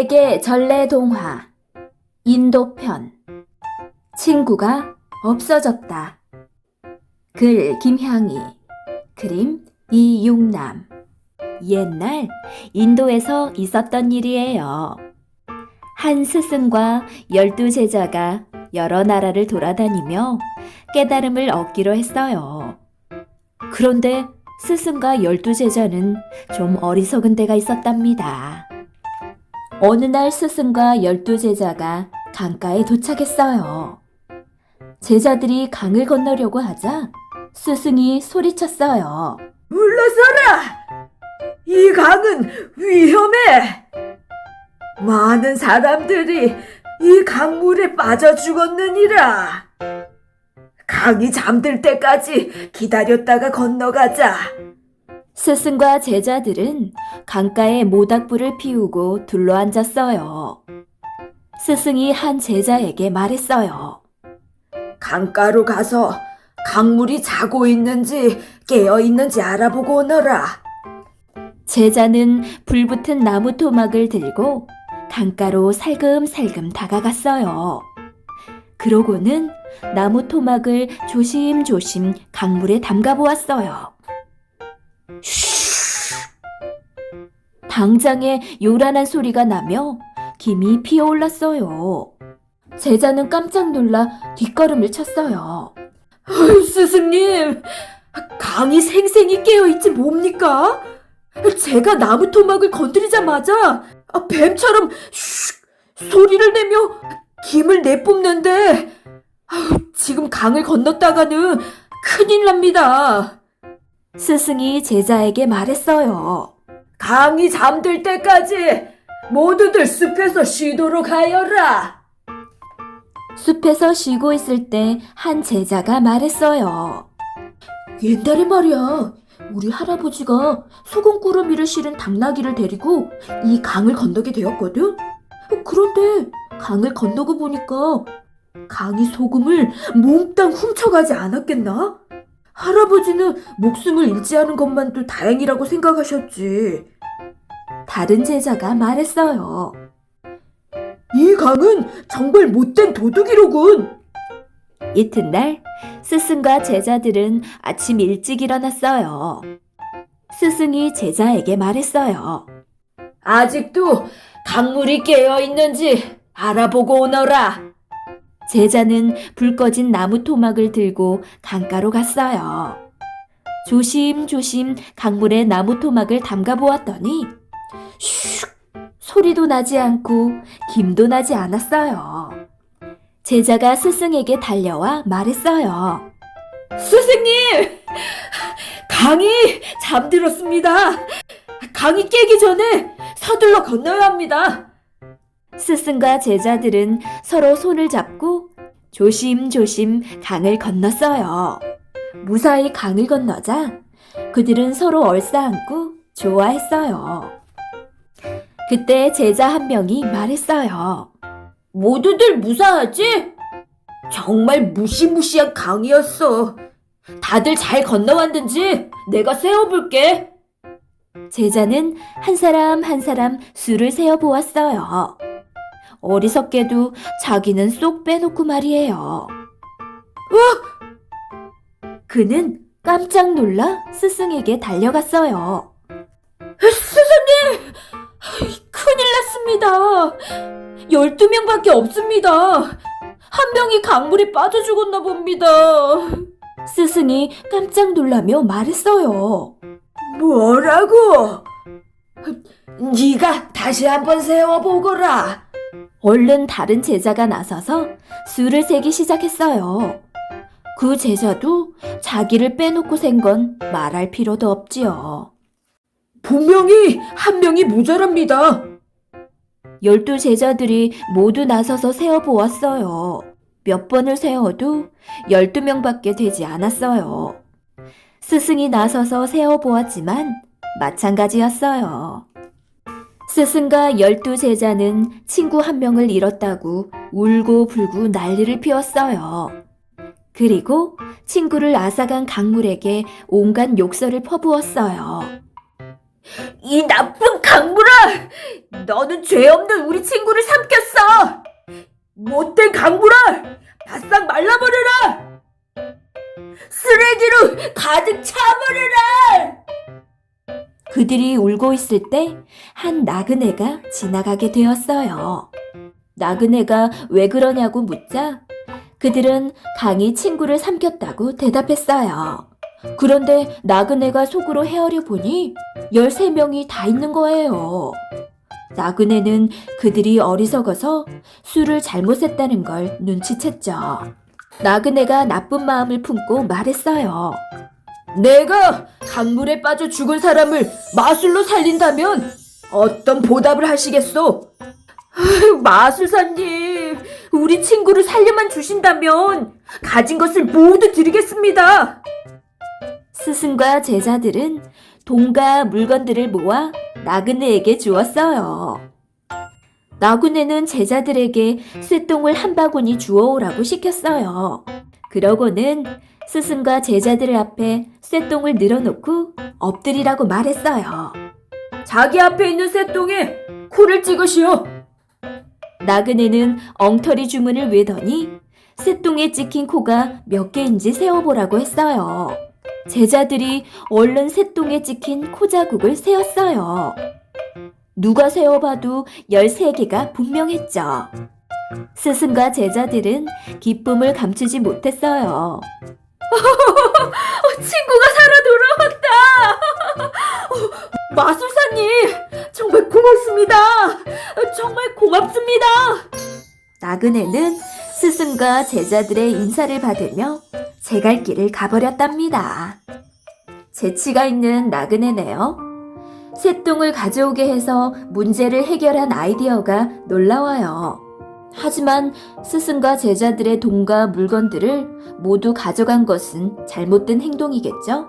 세계 전래 동화 인도편 친구가 없어졌다. 글 김향희, 그림 이육남. 옛날 인도에서 있었던 일이에요. 한 스승과 12제자가 여러 나라를 돌아다니며 깨달음을 얻기로 했어요. 그런데 스승과 12제자는 좀 어리석은 데가 있었답니다. 어느 날 스승과 12제자가 강가에 도착했어요. 제자들이 강을 건너려고 하자 스승이 소리쳤어요. 물러서라! 이 강은 위험해! 많은 사람들이 이 강물에 빠져 죽었느니라. 강이 잠들 때까지 기다렸다가 건너가자. 스승과 제자들은 강가에 모닥불을 피우고 둘러앉았어요. 스승이 한 제자에게 말했어요. 강가로 가서 강물이 자고 있는지 깨어 있는지 알아보고 오너라. 제자는 불붙은 나무 토막을 들고 강가로 살금살금 다가갔어요. 그러고는 나무 토막을 조심조심 강물에 담가 보았어요. 당장에 요란한 소리가 나며 김이 피어올랐어요. 제자는 깜짝 놀라 뒷걸음을 쳤어요. 스승님, 강이 생생히 깨어있지 뭡니까? 제가 나무 토막을 건드리자마자 뱀처럼 소리를 내며 김을 내뿜는데 지금 강을 건넜다가는 큰일 납니다. 스승이 제자에게 말했어요. 강이 잠들 때까지 모두들 숲에서 쉬도록 하여라. 숲에서 쉬고 있을 때 한 제자가 말했어요. 옛날에 말이야, 우리 할아버지가 소금꾸러미를 실은 당나귀를 데리고 이 강을 건너게 되었거든? 그런데 강을 건너고 보니까 강이 소금을 몽땅 훔쳐가지 않았겠나? 할아버지는 목숨을 잃지 않은 것만도 다행이라고 생각하셨지. 다른 제자가 말했어요. 이 강은 정말 못된 도둑이로군. 이튿날 스승과 제자들은 아침 일찍 일어났어요. 스승이 제자에게 말했어요. 아직도 강물이 깨어 있는지 알아보고 오너라. 제자는 불 꺼진 나무 토막을 들고 강가로 갔어요. 조심조심 강물에 나무 토막을 담가 보았더니 슉! 소리도 나지 않고 김도 나지 않았어요. 제자가 스승에게 달려와 말했어요. 스승님! 강이 잠들었습니다. 강이 깨기 전에 서둘러 건너야 합니다. 스승과 제자들은 서로 손을 잡고 조심조심 강을 건넜어요. 무사히 강을 건너자 그들은 서로 얼싸안고 좋아했어요. 그때 제자 한 명이 말했어요. 모두들 무사하지? 정말 무시무시한 강이었어. 다들 잘 건너왔는지 내가 세어볼게. 제자는 한 사람 한 사람 수를 세어보았어요. 어리석게도 자기는 쏙 빼놓고 말이에요. 그는 깜짝 놀라 스승에게 달려갔어요. 스승님! 큰일 났습니다. 12명밖에 없습니다. 한 명이 강물에 빠져 죽었나 봅니다. 스승이 깜짝 놀라며 말했어요. 뭐라고? 네가 다시 한번 세워보거라. 얼른 다른 제자가 나서서 수를 세기 시작했어요. 그 제자도 자기를 빼놓고 센 건 말할 필요도 없지요. 분명히 한 명이 모자랍니다. 12제자들이 모두 나서서 세어보았어요. 몇 번을 세어도 12명밖에 되지 않았어요. 스승이 나서서 세어보았지만 마찬가지였어요. 스승과 12제자는 친구 한 명을 잃었다고 울고불고 난리를 피웠어요. 그리고 친구를 앗아간 강물에게 온갖 욕설을 퍼부었어요. 이 나쁜 강물아! 너는 죄 없는 우리 친구를 삼켰어! 못된 강물아! 바싹 말라버려라! 쓰레기로 가득 차버려라! 그들이 울고 있을 때 한 나그네가 지나가게 되었어요. 나그네가 왜 그러냐고 묻자 그들은 강이 친구를 삼켰다고 대답했어요. 그런데 나그네가 속으로 헤아려 보니 13명이 다 있는 거예요. 나그네는 그들이 어리석어서 술을 잘못했다는 걸 눈치챘죠. 나그네가 나쁜 마음을 품고 말했어요. 내가 강물에 빠져 죽은 사람을 마술로 살린다면 어떤 보답을 하시겠소? 마술사님, 우리 친구를 살려만 주신다면 가진 것을 모두 드리겠습니다. 스승과 제자들은 돈과 물건들을 모아 나그네에게 주었어요. 나그네는 제자들에게 쇠똥을 한 바구니 주워오라고 시켰어요. 그러고는 스승과 제자들 앞에 쇠똥을 늘어놓고 엎드리라고 말했어요. 자기 앞에 있는 쇠똥에 코를 찍으시오. 나그네는 엉터리 주문을 외더니 쇠똥에 찍힌 코가 몇 개인지 세어보라고 했어요. 제자들이 얼른 쇠똥에 찍힌 코 자국을 세었어요. 누가 세어봐도 13개가 분명했죠. 스승과 제자들은 기쁨을 감추지 못했어요. 친구가 살아 돌아왔다. 마술사님, 정말 고맙습니다. 정말 고맙습니다. 나그네는 스승과 제자들의 인사를 받으며 제갈 길을 가버렸답니다. 재치가 있는 나그네네요. 쇠똥을 가져오게 해서 문제를 해결한 아이디어가 놀라워요. 하지만 스승과 제자들의 돈과 물건들을 모두 가져간 것은 잘못된 행동이겠죠?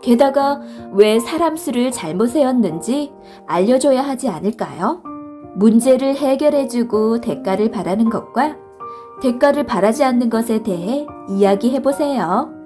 게다가 왜 사람 수를 잘못 세었는지 알려줘야 하지 않을까요? 문제를 해결해주고 대가를 바라는 것과 대가를 바라지 않는 것에 대해 이야기해보세요.